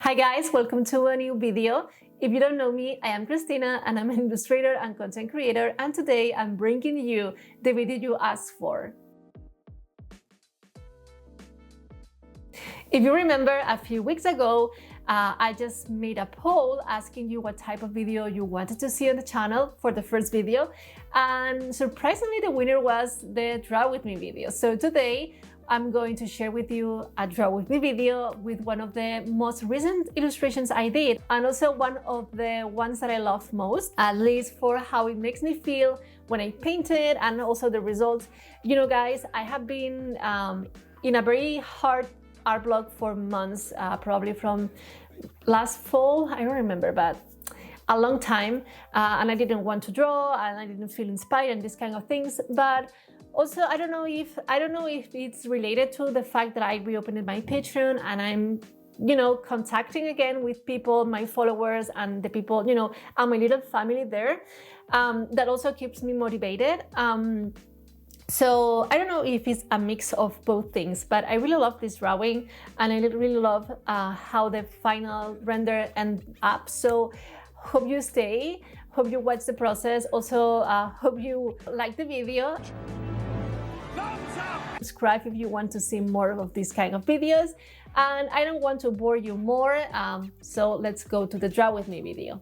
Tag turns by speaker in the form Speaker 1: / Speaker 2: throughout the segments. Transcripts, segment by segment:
Speaker 1: Hi guys, welcome to a new video. If you don't know me, I am Cristina and I'm an illustrator and content creator, and today I'm bringing you the video you asked for. If you remember, a few weeks ago, I just made a poll asking you what type of video you wanted to see on the channel for the first video, and surprisingly the winner was the Draw With Me video. So today I'm going to share with you a Draw With Me video with one of the most recent illustrations I did, and also one of the ones that I love most, at least for how it makes me feel when I paint it and also the results. You know guys, I have been in a very hard art block for months, probably from last fall, I don't remember, but a long time, and I didn't want to draw and I didn't feel inspired and this kind of things. But also I don't know if it's related to the fact that I reopened my Patreon and I'm contacting again with people, my followers and the people, and my little family there, that also keeps me motivated. So I don't know if it's a mix of both things, but I really love this drawing and I really love how the final render ended up. So hope you stay, hope you watch the process. Also hope you like the video. Subscribe if you want to see more of these kind of videos, and I don't want to bore you more, so let's go to the Draw With Me video.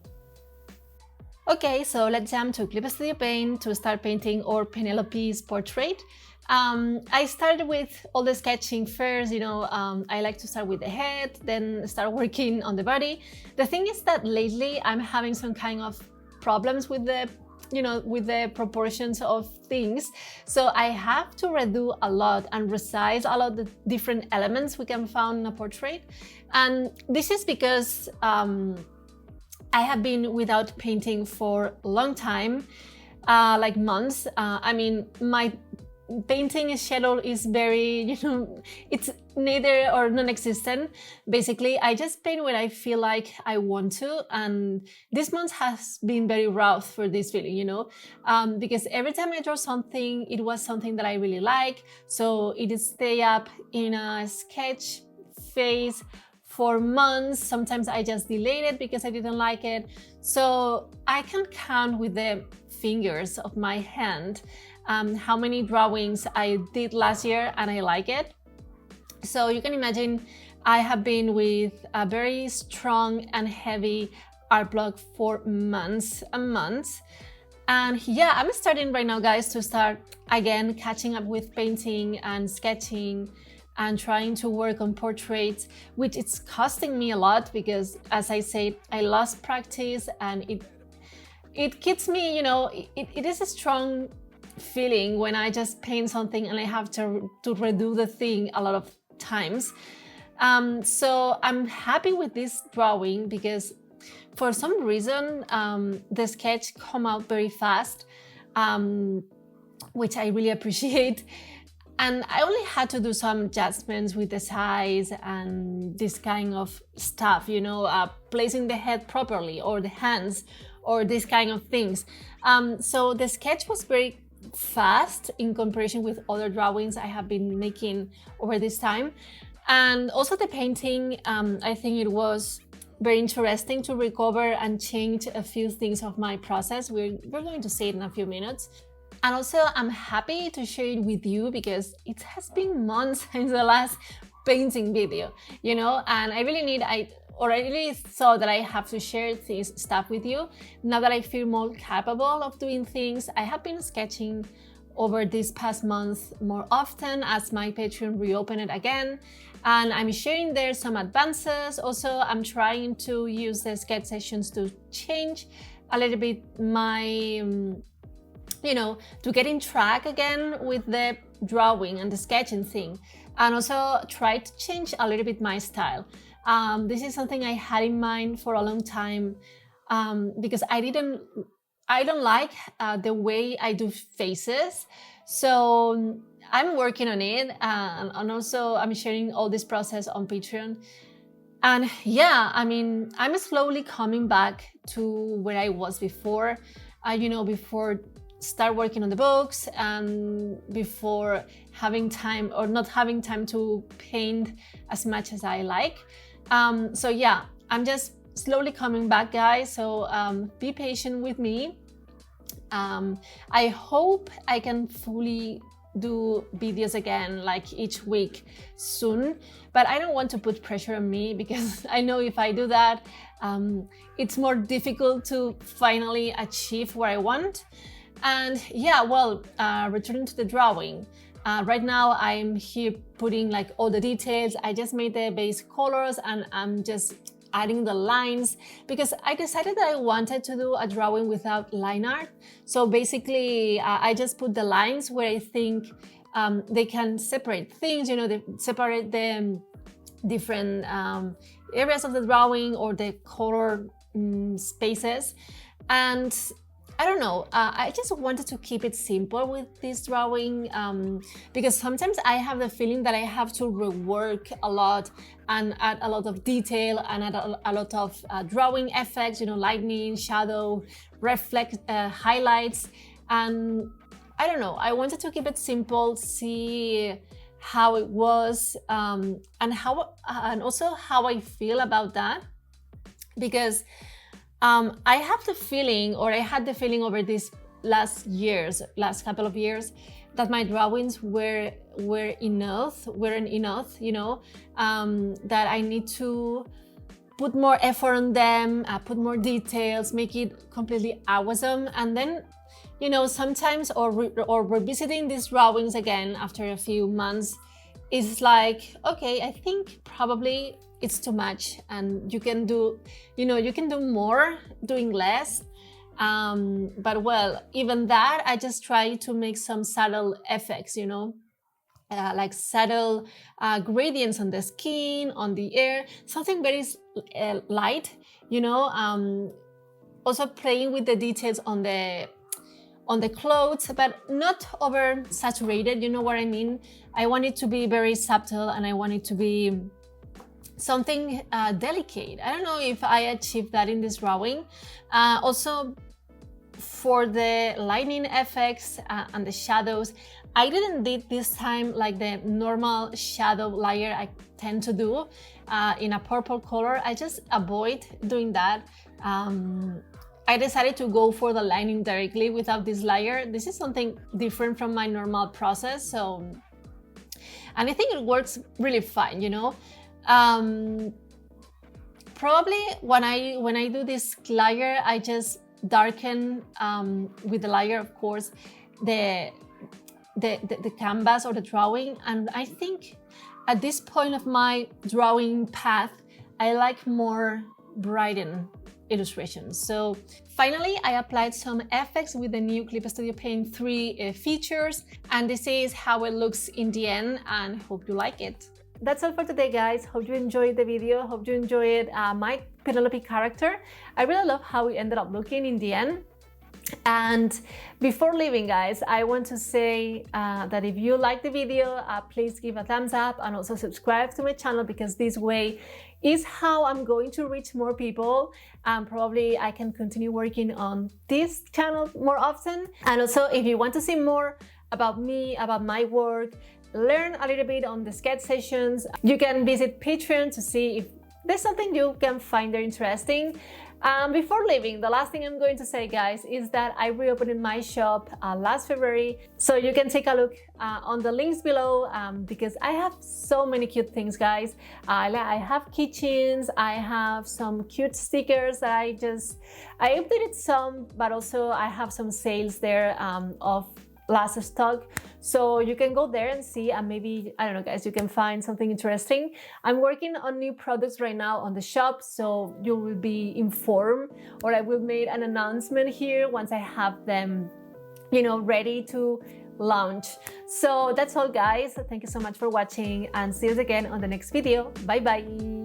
Speaker 1: Okay, so let's jump to Clip Studio Paint to start painting our Penelope's portrait. I started with all the sketching first, I like to start with the head, then start working on the body. The thing is that lately I'm having some kind of problems with the proportions of things. So I have to redo a lot and resize a lot of the different elements we can find in a portrait. And this is because I have been without painting for a long time, like months. I mean, my painting schedule is very, it's neither or non-existent. Basically, I just paint when I feel like I want to, and this month has been very rough for this feeling, because every time I draw something, it was something that I really like, so it stay up in a sketch phase for months. Sometimes I just delayed it because I didn't like it. So I can count with the fingers of my hand how many drawings I did last year and I like it. So you can imagine I have been with a very strong and heavy art block for months and months. And yeah, I'm starting right now, guys, to start again catching up with painting and sketching and trying to work on portraits, which it's costing me a lot because, as I say, I lost practice, and it keeps me, it is a strong feeling when I just paint something and I have to redo the thing a lot of times. So I'm happy with this drawing because for some reason the sketch come out very fast, which I really appreciate. And I only had to do some adjustments with the size and this kind of stuff, placing the head properly or the hands or this kind of things. So the sketch was very fast in comparison with other drawings I have been making over this time. And also the painting, I think it was very interesting to recover and change a few things of my process. We're going to see it in a few minutes. And also I'm happy to share it with you because it has been months since the last painting video, and I really thought that I have to share this stuff with you. Now that I feel more capable of doing things, I have been sketching over this past month more often as my Patreon reopened it again, and I'm sharing there some advances. Also, I'm trying to use the sketch sessions to change a little bit my to get in track again with the drawing and the sketching thing, and also try to change a little bit my style. This is something I had in mind for a long time, because I don't like the way I do faces. So I'm working on it, and also I'm sharing all this process on Patreon. And yeah, I mean, I'm slowly coming back to where I was before, before start working on the books and before having time or not having time to paint as much as I like. So yeah, I'm just slowly coming back, guys, so be patient with me. I hope I can fully do videos again, like each week soon, but I don't want to put pressure on me, because I know if I do that, it's more difficult to finally achieve what I want. And yeah, well, returning to the drawing, right now I'm here putting like all the details. I just made the base colors and I'm just adding the lines, because I decided that I wanted to do a drawing without line art. So basically I just put the lines where I think they can separate things, you know, they separate the different areas of the drawing or the color spaces. And I don't know, I just wanted to keep it simple with this drawing, because sometimes I have the feeling that I have to rework a lot and add a lot of detail and add a lot of drawing effects, you know, lightning, shadow, reflect, highlights. And I don't know, I wanted to keep it simple, see how it was, and also how I feel about that, because I have the feeling, or I had the feeling over these last couple of years, that my drawings weren't enough, you know, that I need to put more effort on them, put more details, make it completely awesome. And then, you know, sometimes or revisiting these drawings again after a few months is like, okay, I think probably it's too much, and you can do, you know, you can do more doing less. But well, even that, I just try to make some subtle effects, you know, like subtle gradients on the skin, on the air, something very light, you know. Also playing with the details on the clothes, but not over saturated, you know what I mean? I want it to be very subtle, and I want it to be something delicate. I don't know if I achieved that in this drawing. Also, for the lightning effects and the shadows, I didn't did this time like the normal shadow layer I tend to do in a purple color. I just avoid doing that. I decided to go for the lining directly without this layer. This is something different from my normal process, so, and I think it works really fine, you know. Probably when I do this layer, I just darken with the layer, of course, the canvas or the drawing. And I think at this point of my drawing path, I like more brighten illustrations. So finally, I applied some effects with the new Clip Studio Paint 3 features, and this is how it looks in the end, and hope you like it. That's all for today, guys. Hope you enjoyed the video. Hope you enjoyed my Penelope character. I really love how it ended up looking in the end. And before leaving, guys, I want to say that if you like the video, please give a thumbs up and also subscribe to my channel, because this way is how I'm going to reach more people, and probably I can continue working on this channel more often. And also, if you want to see more about me, about my work, learn a little bit on the sketch sessions, you can visit Patreon to see if there's something you can find there interesting. Before leaving, the last thing I'm going to say, guys, is that I reopened my shop last February, so you can take a look on the links below, because I have so many cute things, guys. I have keychains, I have some cute stickers that I updated some, but also I have some sales there of last stock, so you can go there and see, and maybe, I don't know, guys, you can find something interesting. I'm working on new products right now on the shop, so you will be informed, or I will make an announcement here once I have them, you know, ready to launch. So that's all, guys. Thank you so much for watching, and see you again on the next video. Bye bye.